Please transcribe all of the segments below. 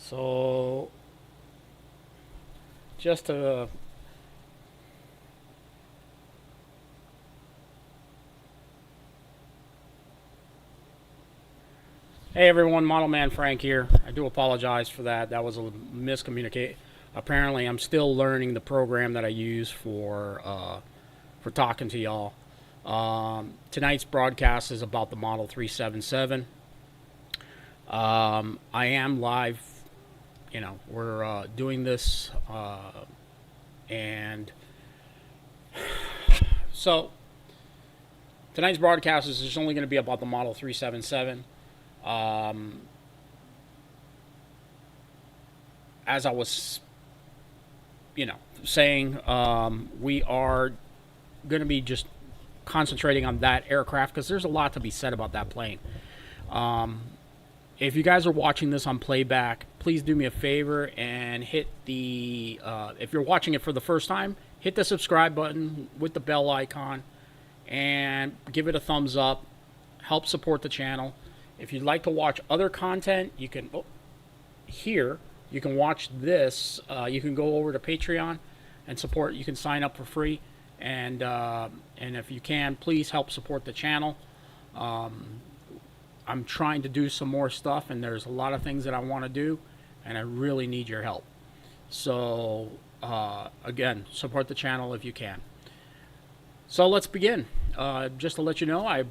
So, just to hey everyone, Model Man Frank here. I do apologize for that. That was a miscommunicate. Apparently, I'm still learning the program that I use for talking to y'all. Tonight's broadcast is about the Model 377. I am live. We're doing this, and so tonight's broadcast is just only going to be about the Model 377. As I was, saying, we are going to be just concentrating on that aircraft because there's a lot to be said about that plane. If you guys are watching this on playback, please do me a favor and hit the, if you're watching it for the first time, hit the subscribe button with the bell icon and give it a thumbs up. Help support the channel. If you'd like to watch other content, you can, here, you can watch this. You can go over to Patreon and support. You can sign up for free. And if you can, please help support the channel. I'm trying to do some more stuff, and there's a lot of things that I want to do, and I really need your help. So, again, support the channel if you can. So let's begin. Just to let you know, I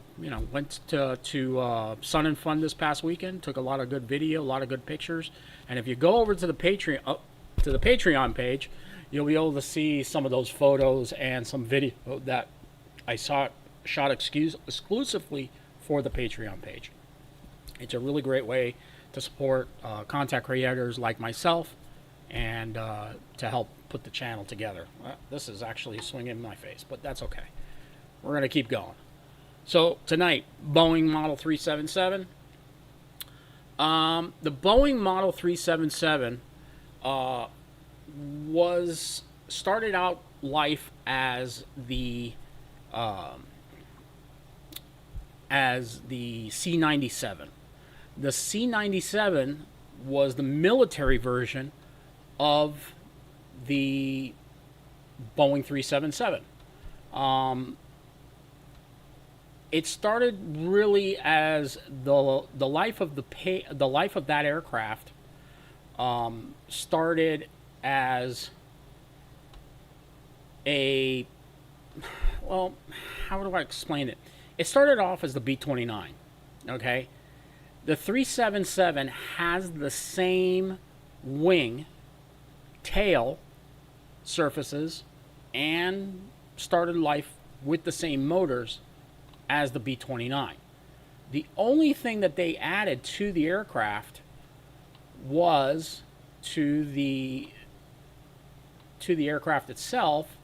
went to Sun and Fun this past weekend. Took a lot of good video, a lot of good pictures. And if you go over to the Patreon page, you'll be able to see some of those photos and some video that I shot exclusively for the Patreon page. It's a really great way to support content creators like myself and to help put the channel together. This is actually swinging in my face, but that's okay. We're going to keep going. So tonight, Boeing Model 377. The Boeing Model 377 started out life as the C-97. The C-97 was the military version of the Boeing 377. It started really as the life of the life of that aircraft started as a, well, how do I explain it? It started off as the B-29, okay? The 377 has the same wing, tail, surfaces, and started life with the same motors as the B-29. The only thing that they added to the aircraft was to the aircraft itself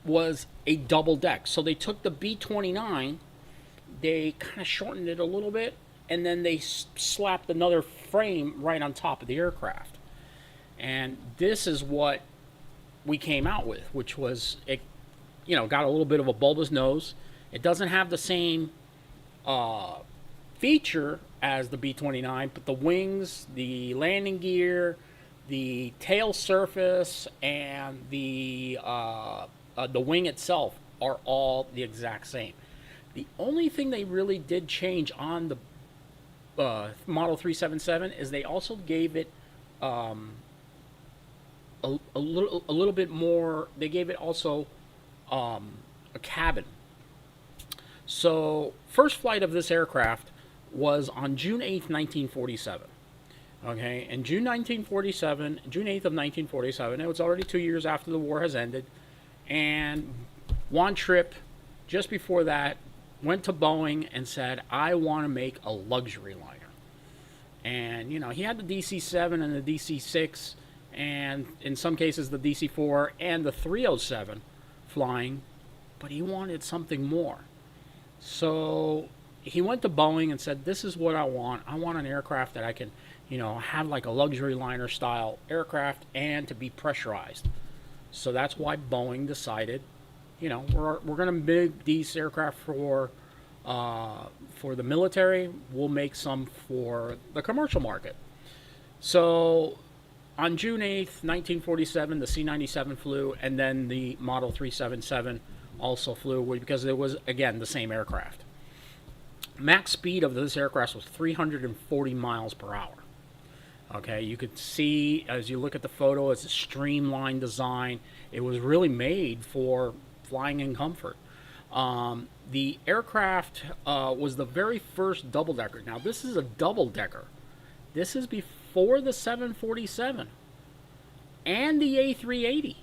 was a double deck. So they took the B-29, they kind of shortened it a little bit, and then they slapped another frame right on top of the aircraft. And this is what we came out with, which was, it got a little bit of a bulbous nose. It doesn't have the same feature as the B-29, but the wings, the landing gear, the tail surface, and the wing itself are all the exact same. The only thing they really did change on the Model 377 is they also gave it a little bit more. They gave it also a cabin. So first flight of this aircraft was on June 8th, 1947. Okay, and June 8th of 1947, it was already 2 years after the war has ended, and Juan Trippe, just before that, went to Boeing and said, I want to make a luxury liner. And, he had the DC-7 and the DC-6, and in some cases the DC-4 and the 307 flying, but he wanted something more. So he went to Boeing and said, this is what I want. I want an aircraft that I can, have like a luxury liner style aircraft and to be pressurized. So that's why Boeing decided, we're going to make these aircraft for the military. We'll make some for the commercial market. So on June 8th, 1947, the C-97 flew, and then the Model 377 also flew because it was, again, the same aircraft. Max speed of this aircraft was 340 miles per hour. Okay, you could see as you look at the photo, it's a streamlined design. It was really made for flying in comfort. The aircraft was the very first double decker. Now, this is a double decker. This is before the 747 and the A380.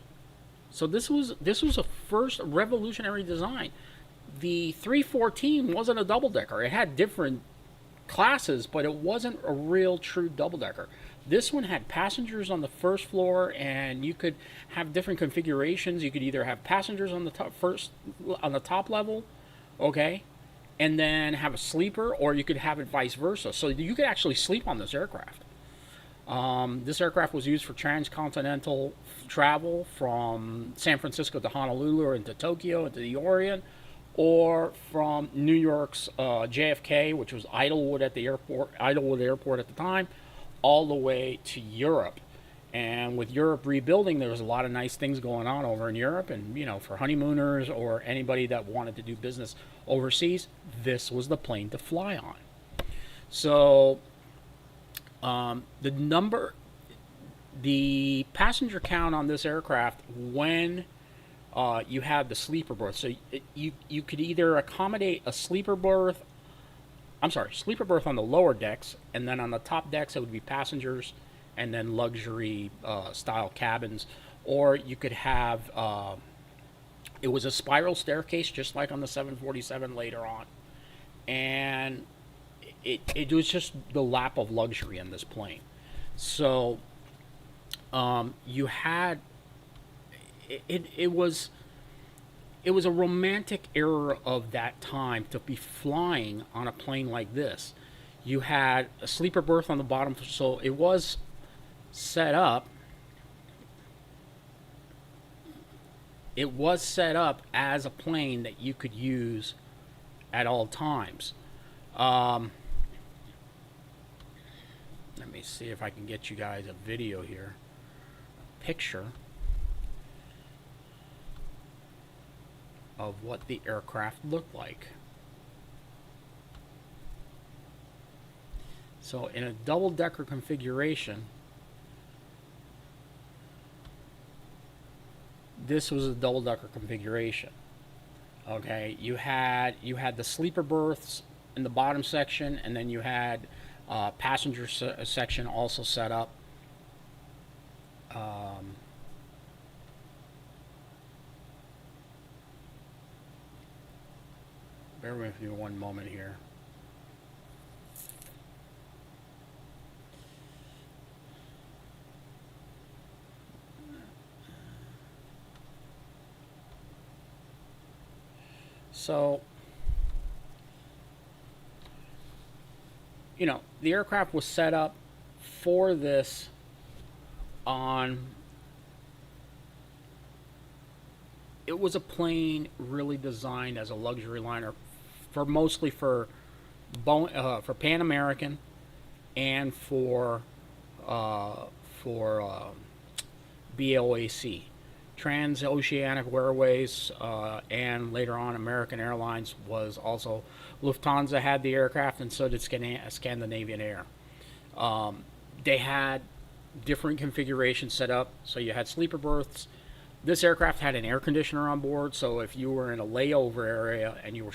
So this was a first revolutionary design. The 314 wasn't a double decker. It had different classes, but it wasn't a real true double decker. This one had passengers on the first floor, and you could have different configurations. You could either have passengers on the top level, okay, and then have a sleeper, or you could have it vice versa. So you could actually sleep on this aircraft. This aircraft was used for transcontinental travel from San Francisco to Honolulu or into Tokyo, into the Orient, or from New York's JFK, which was Idlewood Airport at the time, all the way to Europe. And with Europe rebuilding, there was a lot of nice things going on over in Europe. And, for honeymooners or anybody that wanted to do business overseas, this was the plane to fly on. So the passenger count on this aircraft when you had the sleeper berth. So you could either accommodate a sleeper berth on the lower decks, and then on the top decks it would be passengers, and then luxury style cabins. Or you could have it was a spiral staircase, just like on the 747 later on, and it was just the lap of luxury in this plane. So you had it was a romantic era of that time to be flying on a plane like this. You had a sleeper berth on the bottom, so it was set up. It was set up as a plane that you could use at all times. Let me see if I can get you guys a video here, a picture of what the aircraft looked like. So in a double-decker configuration, this was a double-decker configuration. Okay, you had the sleeper berths in the bottom section, and then you had passenger section also set up. Bear with me one moment here. So, the aircraft was set up for this on. It was a plane really designed as a luxury liner, mostly for Pan American, and for BLAC, Transoceanic Airways, and later on American Airlines was also. Lufthansa had the aircraft, and so did Scandinavian Air. They had different configurations set up. So you had sleeper berths. This aircraft had an air conditioner on board, so if you were in a layover area and you were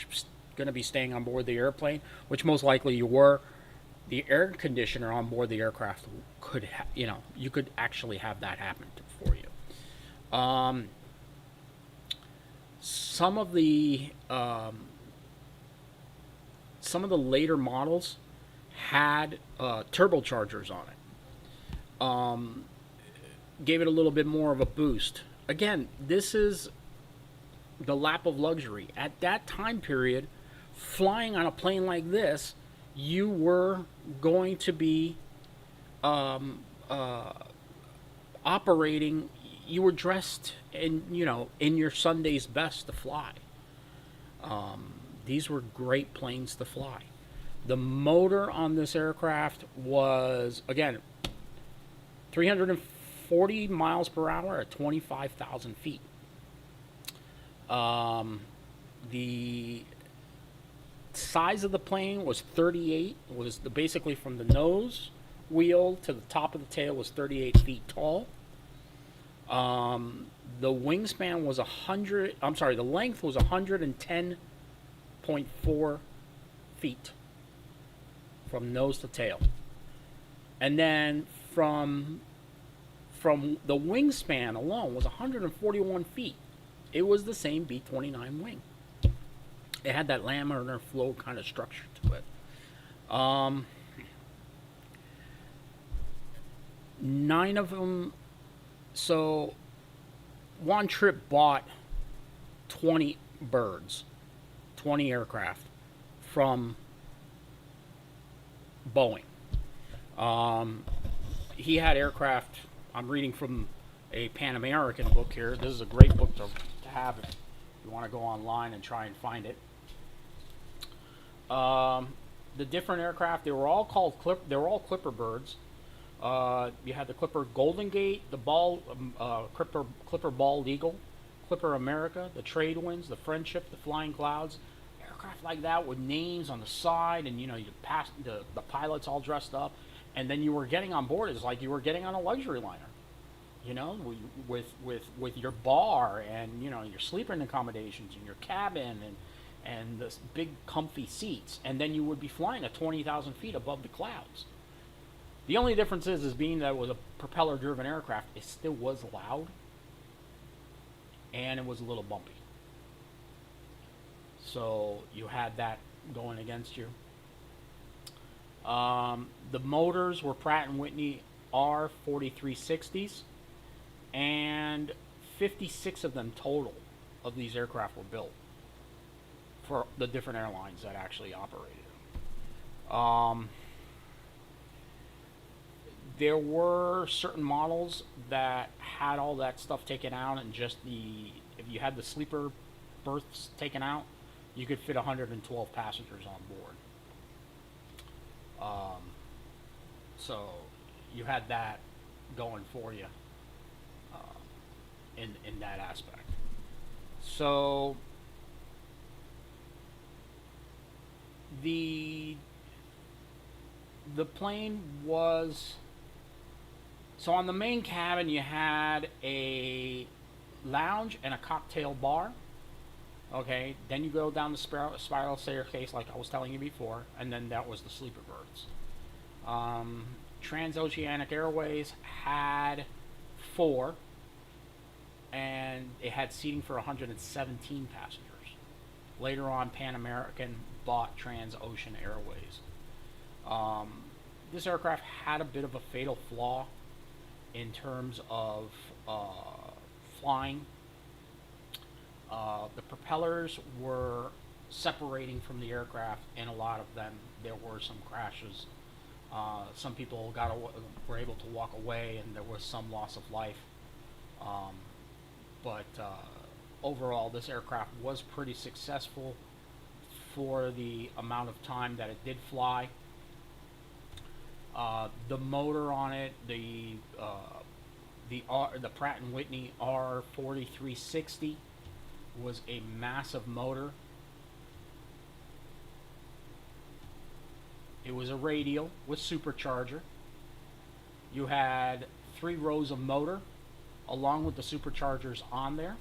going to be staying on board the airplane, which most likely you were, the air conditioner on board the aircraft could, you could actually have that happen for you. Some of the later models had turbochargers on it. Gave it a little bit more of a boost. Again, this is the lap of luxury. At that time period, flying on a plane like this, you were going to be operating. You were dressed in your Sunday's best to fly. These were great planes to fly. The motor on this aircraft was, again, 340 miles per hour at 25,000 feet. The size of the plane was 38, was basically from the nose wheel to the top of the tail was 38 feet tall. The wingspan was 100, I'm sorry, the length was 110.4 feet from nose to tail. And then from the wingspan alone was 141 feet. It was the same B-29 wing. It had that laminar flow kind of structure to it. 9 of them. So Juan Trippe bought 20 birds, 20 aircraft from Boeing. He had aircraft. I'm reading from a Pan American book here. This is a great book to have if you want to go online and try and find it. The different aircraft, they were all Clipper birds. You had the Clipper Golden Gate, the Clipper Bald Eagle, Clipper America, the Trade Winds, the Friendship, the Flying Clouds, aircraft like that with names on the side, and you pass the pilots all dressed up, and then you were getting on board. It's like you were getting on a luxury liner, with your bar and your sleeping accommodations and your cabin and the big comfy seats, and then you would be flying at 20,000 feet above the clouds. The only difference is being that it was a propeller-driven aircraft, it still was loud, and it was a little bumpy. So you had that going against you. The motors were Pratt & Whitney R4360s, and 56 of them total of these aircraft were built for the different airlines that actually operated them. There were certain models that had all that stuff taken out, and if you had the sleeper berths taken out, you could fit 112 passengers on board. So you had that going for you in that aspect. So the plane was... So on the main cabin, you had a lounge and a cocktail bar. Okay, then you go down the spiral staircase like I was telling you before, and then that was the sleeper berths. Transoceanic Airways had 4, and it had seating for 117 passengers. Later on, Pan American bought Transocean Airways. This aircraft had a bit of a fatal flaw in terms of flying. The propellers were separating from the aircraft, and a lot of them, there were some crashes. Some people were able to walk away, and there was some loss of life. But overall, this aircraft was pretty successful for the amount of time that it did fly. The motor on it, the Pratt & Whitney R4360 was a massive motor. It was a radial with supercharger. You had 3 rows of motor along with the superchargers on there.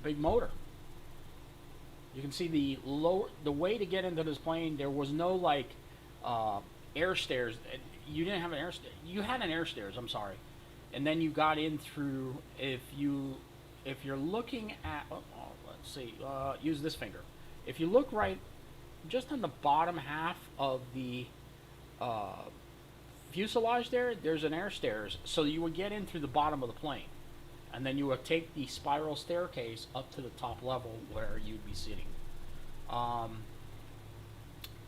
Big motor. You can see the way to get into this plane. There was no air stairs. You didn't have an air stair. You had an air stairs. I'm sorry, and then you got in through. If you're looking at, let's see, use this finger. If you look right, just on the bottom half of the fuselage there's an air stairs. So you would get in through the bottom of the plane. And then you would take the spiral staircase up to the top level where you'd be sitting.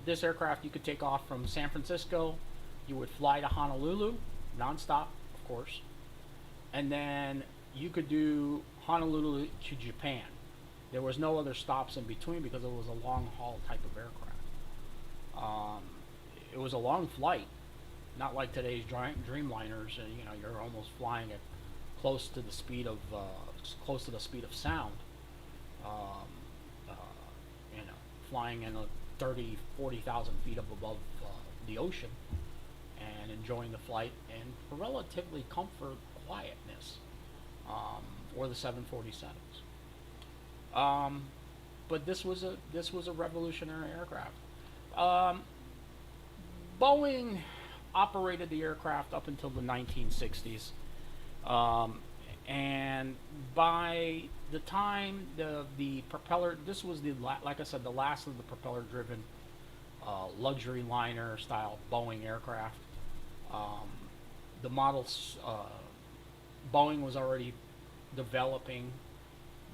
This aircraft you could take off from San Francisco. You would fly to Honolulu, nonstop, of course. And then you could do Honolulu to Japan. There was no other stops in between because it was a long haul type of aircraft. Um, it was a long flight, not like today's Dreamliners. You know, you're almost flying at close to the speed of sound. Um, uh, you know, flying in a 30, 40,000 feet up above the ocean, and enjoying the flight in relatively comfort, quietness, um, or the 747s. Um, but this was a revolutionary aircraft. Um, Boeing operated the aircraft up until the 1960s, um, and by the time the propeller, this was like I said, the last of the propeller driven luxury liner style Boeing aircraft. Um, the models, Boeing was already developing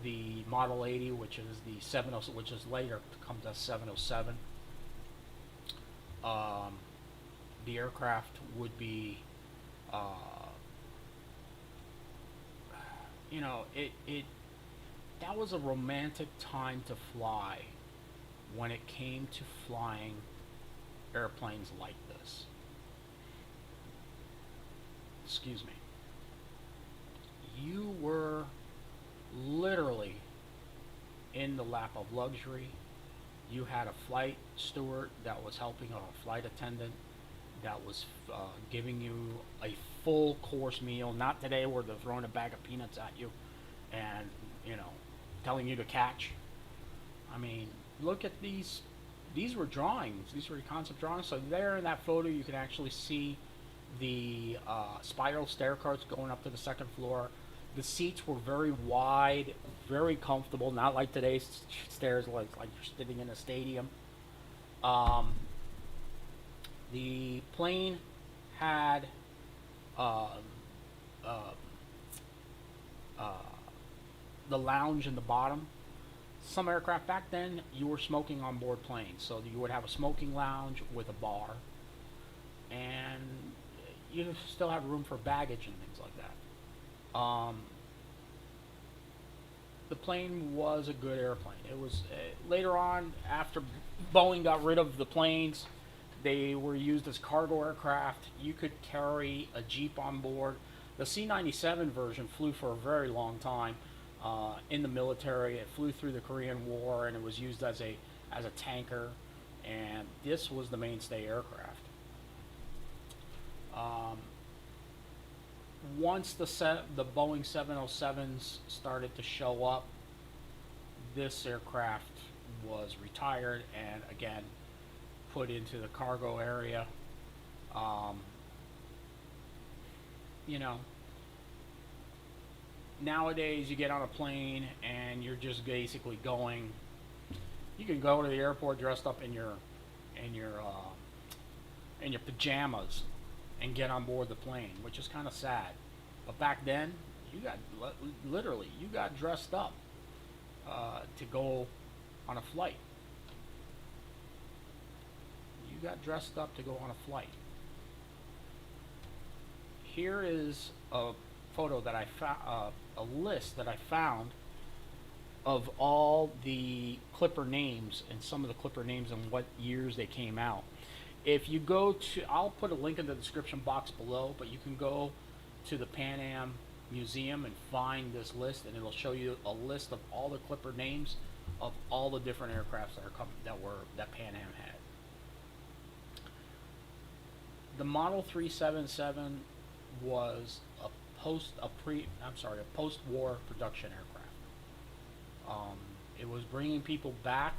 the Model 80, which is the 70, which is later comes as 707. Um, the aircraft would be, uh, it that was a romantic time to fly when it came to flying airplanes like this. Excuse me. You were literally in the lap of luxury. You had a flight steward that was helping, or a flight attendant that was giving you a full course meal. Not today where they're throwing a bag of peanuts at you and, you know, telling you to catch. I mean, look at these. These were drawings. These were concept drawings. So there in that photo, you can actually see the spiral stair carts going up to the second floor. The seats were very wide, very comfortable, not like today's stairs, like you're sitting in a stadium. Um, the plane had uh, uh, uh, the lounge in the bottom. Some aircraft back then, you were smoking on board planes, so you would have a smoking lounge with a bar, and you still have room for baggage and things like that. The plane was a good airplane. It was later on, after Boeing got rid of the planes, they were used as cargo aircraft. You could carry a Jeep on board. The C-97 version flew for a very long time in the military. It flew through the Korean War, and it was used as a tanker. And this was the mainstay aircraft. Um, Once the Boeing 707s started to show up, this aircraft was retired and again put into the cargo area. Um, you know, Nowadays you get on a plane and you're just basically going. You can go to the airport dressed up in your in your pajamas and get on board the plane, which is kind of sad. But back then, you got literally you got dressed up to go on a flight. You got dressed up to go on a flight. Here is a photo that I found, a list that I found of all the Clipper names and some of the Clipper names and what years they came out. If you go to, I'll put a link in the description box below, but you can go to the Pan Am Museum and find this list, and it'll show you a list of all the Clipper names of all the different aircrafts that are that Pan Am had. The Model 377 was a post-war production aircraft. It was bringing people back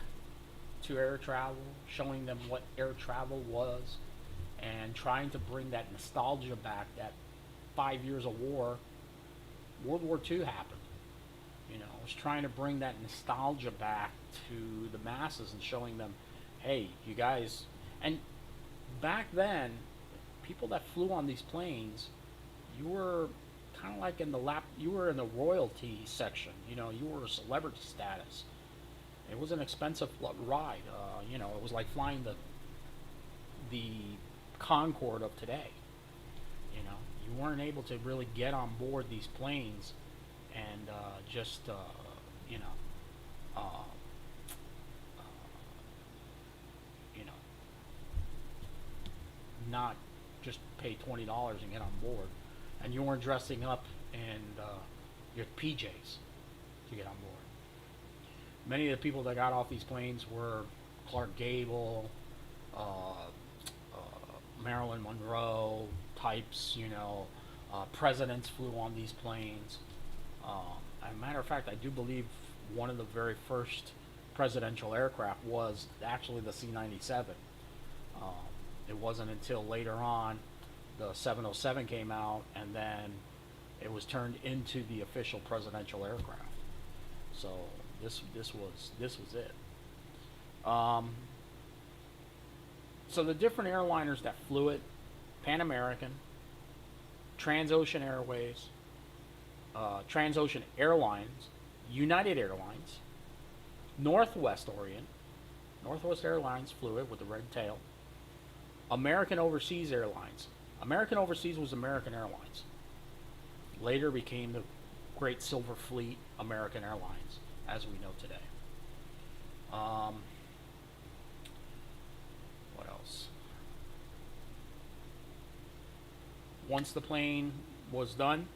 to air travel, showing them what air travel was, and trying to bring that nostalgia back. That 5 years of war, World War II happened. You know, it was trying to bring that nostalgia back to the masses and showing them, hey, you guys. And back then, people that flew on these planes, you were kind of like you were in the royalty section. You know, you were a celebrity status. It was an expensive ride. You know, it was like flying the Concorde of today. You know, you weren't able to really get on board these planes and just you know, uh, you know, not just pay $20 and get on board, and you weren't dressing up in your PJs to get on board. Many of the people that got off these planes were Clark Gable, uh, Marilyn Monroe types, presidents flew on these planes. As a matter of fact, I do believe one of the very first presidential aircraft was actually the C-97. Um, it wasn't until later on the 707 came out, and then it was turned into the official presidential aircraft. So this was it. Um, so the different airliners that flew it: Pan American, Transocean Airways, Transocean Airlines, United Airlines, Northwest Orient. Northwest Airlines flew it with the red tail. American Overseas Airlines. American Overseas was American Airlines. Later became the Great Silver Fleet American Airlines, as we know today. Um, what else? Once the plane was done,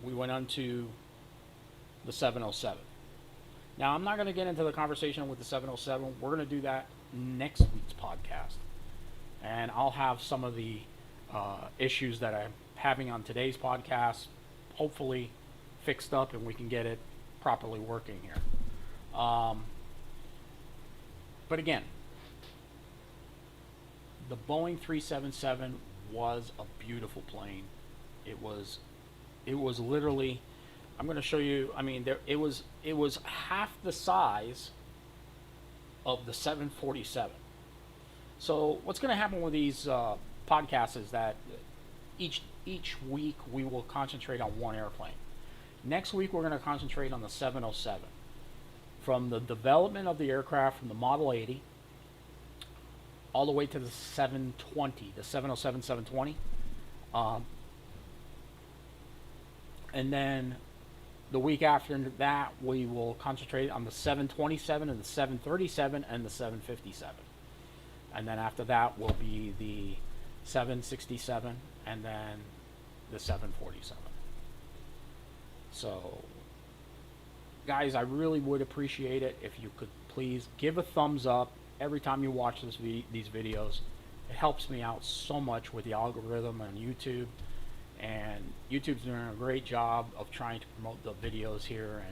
we went on to the 707. Now, I'm not going to get into the conversation with the 707. We're going to do that next week's podcast. And I'll have some of the issues that I'm having on today's podcast hopefully fixed up, and we can get it properly working here. But again, the Boeing 377 was a beautiful plane. It was literally, I'm going to show you. I mean, it was half the size of the 747. So what's going to happen with these podcasts is that each week we will concentrate on one airplane. Next week we're going to concentrate on the 707. From the development of the aircraft, from the Model 80 all the way to the 720, the 707 720. And then the week after that, we will concentrate on the 727 and the 737 and the 757. And then after that will be the 767 and then the 747. So, guys, I really would appreciate it if you could please give a thumbs up every time you watch these videos. It helps me out so much with the algorithm on YouTube. And YouTube's doing a great job of trying to promote the videos here,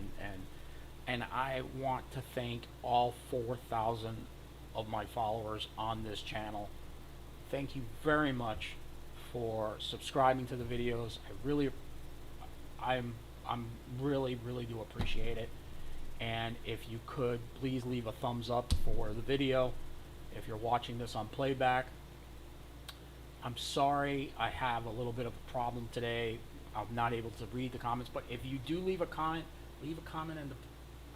and I want to thank all 4,000 of my followers on this channel. Thank you very much for subscribing to the videos. I'm really do appreciate it. And if you could please leave a thumbs up for the video. If you're watching this on playback, I'm sorry I have a little bit of a problem today. I'm not able to read the comments, but if you do leave a comment in the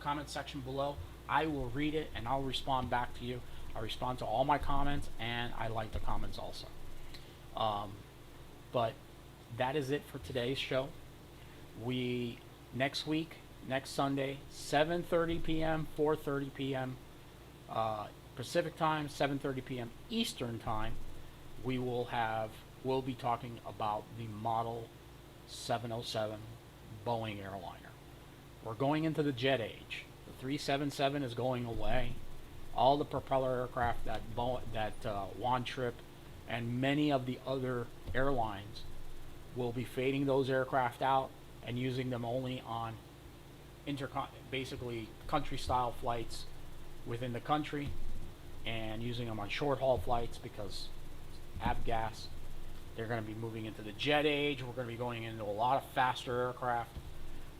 comment section below. I will read it and I'll respond back to you. I respond to all my comments, and I like the comments also. But that is it for today's show. Next Sunday, 7:30 p.m., 4:30 p.m. Pacific time, 7:30 p.m. Eastern time. We'll be talking about the Model 707 Boeing airliner. We're going into the jet age. The 377 is going away. All the propeller aircraft that Juan Trippe and many of the other airlines will be fading those aircraft out and using them only on basically country-style flights within the country, and using them on short-haul flights because avgas. They're going to be moving into the jet age. We're going to be going into a lot of faster aircraft,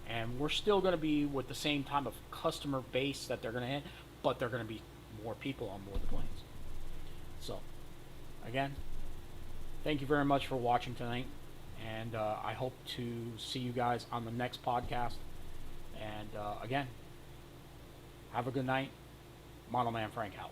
and we're still going to be with the same type of customer base that they're going to hit, but they're going to be more people on board the planes. So, again, thank you very much for watching tonight, and I hope to see you guys on the next podcast. And again, have a good night. Model Man Frank out.